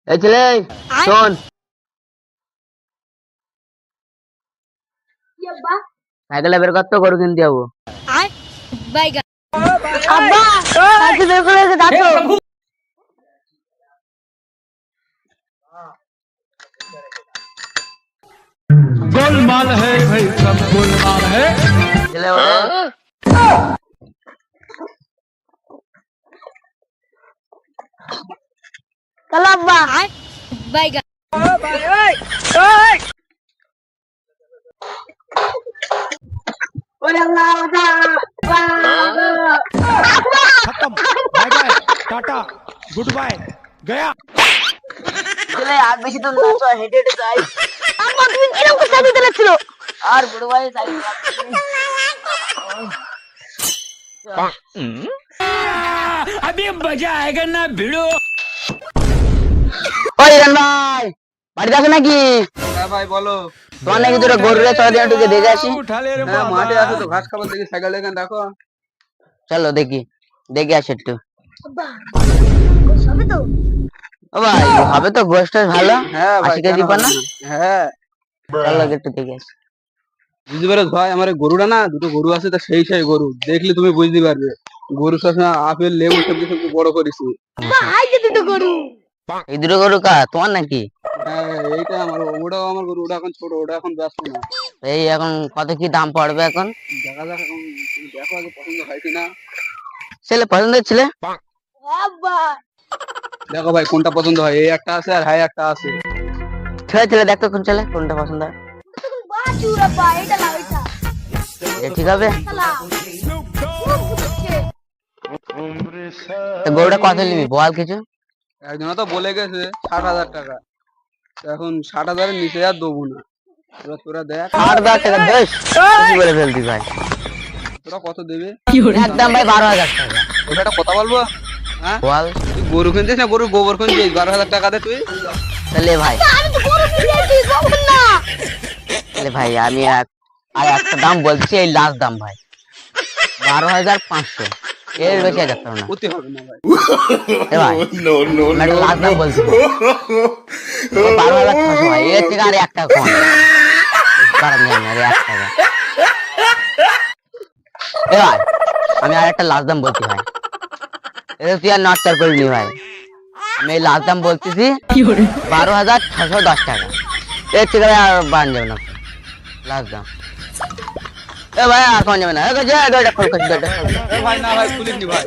এই ছেলে শোন, সাইকেলে বের কর তো, গরু কিনতে যাবো। আব্বা সাইকেল বের করে রেখে দাও। गोलमाल है भाई, सब गोलमाल है। ছেলে ওঠে। চলো আব্বা। खत्म, bye bye, tata, good, गया। ছেলে আর বেশি দূর না, চল হেঁটে হেঁটে যাই। আব্বা তুমি কিরকম সাইকেল চালাচ্ছিল? আর বড় ভাই সাইকেল अभी मजा आएगा ना भिड़ो। ওই রান ভাই, বাড়িতে আছো নাকি? হ্যাঁ ভাই বলো। তোমার নাকি দুটো গরু রে, চল দিয়ে একটু দেখে আসি। उठा ले रे হ্যাঁ মাঠে बाबा। আসো তো, ঘাস খাবার দেখি, সাইকেল এখানে দেখো। চলো দেখি, দেখে আসি একটু। আব্বা সবে তো ও ভাই হবে তো, গোষ্ঠ ভালো। হ্যাঁ ভাই 80 কেজি কেন পানা। হবে না? হ্যাঁ চলো একটু দেখে আসি। বুঝতে পেরেছ ভাই, আমার এই গরুটা না, দুটো গরু আছে, তা সেই সেই গরু দেখলে তুমি বুঝতে পারবে। গরু সবসময় আপেল লেবু সবজি সবজি বড় করেছি। ভাই যে দুটো গরু। এই দুটো গরু তোমার নাকি? হ্যাঁ এইটা আমার, ওটাও আমার গরু, ওটা এখন ছোট, ওটা এখন ব্যস্ত না। এই এখন কত কি দাম পড়বে এখন? দেখা যাক এখন, তুমি দেখো আগে পছন্দ হয় কিনা। ছেলে পছন্দ ছেলে? হ্যাঁ আব্বা দেখো ভাই কোনটা পছন্দ হয়, এই একটা আছে আর হাই একটা আছে। ছেলে ছেলে দেখতো কোন ছেলে, কোনটা পছন্দ হয়। তখন বাছুর আব্বা, এটা লাও এটা এটা ঠিক হবে। লাও। তো গরুটা কত নিবি বল কিছু। একজন তো বলে গেছে 60,000 টাকা, তো এখন 60,000-এর নিচে আর দেবো না। এবার তোরা দেখ 8,000 টাকা বেশ বেশি বলে ফেলতি ভাই। তোরা কত দেবে। একদম ভাই 12,000 টাকা। ওটা একটা কথা বলবো, হ্যাঁ বল তুই গরু কিনছিস না গরুর গোবর কিনছিস? 12,000 টাকা দে তুই। তাহলে ভাই, আমি তো গরু কিনেছি গোবর না। তাহলে ভাই আমি আর একটা দাম বলছি, এই লাস্ট দাম ভাই 12,500, এর বেশি আর যাচ্ছে না। হতে হবে না ভাই। এ ভাই আমি একটা লাস্ট দাম বলছি 12,600 ভাই, এর থেকে আর 1 টাকা কম বাড়ান যাবে না, আর 1 টাকা। এ ভাই আমি আর একটা লাস্ট দাম বলছি ভাই, এটা তুই আর নড়চড় করবি ভাই। আমি এই লাস্ট দাম বলতেছি 12,610 টাকা, এর থেকে আর বাড়ান যাবে না, লাস্ট দাম। এ ভাই আর কোন যাবে না, গাড়িটা খোল খোল গাড়িটা খোল। এ ভাই না ভাই খুলিনি ভাই,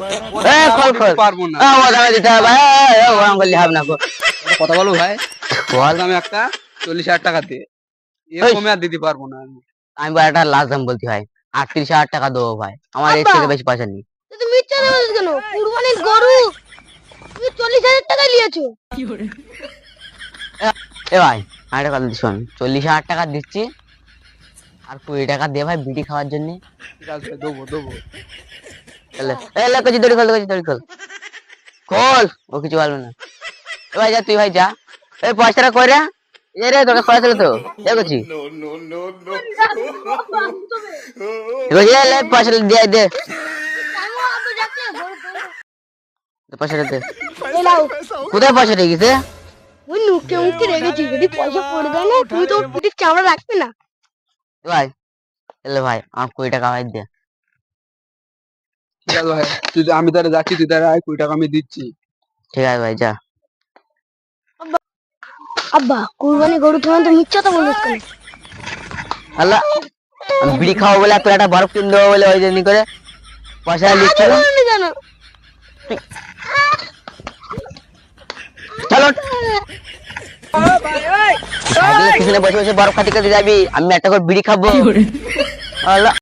খোল খোল পারবো না। ও দামে দিতে হবে ভাই, ওরকম করলে হবে না। একটা কথা বলো ভাই, বল। আমি একটা 40,000 টাকা দিয়ে এর ওই। কমে আর দিতে পারবো না আমি। আমি ভাই একটা লাস্ট দাম বলছি ভাই, 38,000 টাকা দেবো ভাই, আমার এর আব্বা। থেকে বেশি পয়সা নেই। তুমি মিথ্যা বলছো কেন? কুরবানির গরু তুমি 40,000 টাকা নিয়েছো। এ ভাই আর একটা কথা শোন, 40,000 টাকা দিচ্ছি, আর 20 টাকা দে ভাই বিড়ি খাওয়ার জন্য। ঠিক আছে দেবো দেবো। তাহলে এই লে কচি দড়ি খোল, কচি দড়ি খোল, খোল, ও কিছু বলবে না। এ ভাই যা, তুই ভাই যা। এই পয়সাটা কই রে? এ রে তোকে পয়সা তো এ কচি লে পয়সা দিয়ে দে, আমি আব্বা যাচ্ছে গরু পয়সাটা দে। এই নাও। কোথায় পয়সা রেখে গেছে? ওই নুকে মুখে রেখেছি, যদি পয়সা পড়ে যায় না তুমি তো পিঠির চামড়া রাখবে না। এ ভাই এলে ভাই আমার 20 টাকা ভাই দে। ঠিক আছে ভাই, আমি তাহলে যাচ্ছি, তুই তাহলে আয়, 20 টাকা আমি দিচ্ছি। ঠিক আছে ভাই যা। আব্বা কুরবানি গরু তোমার তো মিথ্যা তো বলিস কেন? আল্লাহ আমি বিড়ি খাওয়া বলে তোর একটা বরফ কিনে দেবো বলে ওই জন্য করে পয়সা লিখছিল। আমি জানো চলো সাইকেলের পিছনে বসে বসে বরফ খাতে খাতে যাবি, আমি একটা করে বিড়ি খাবো। আল্লাহ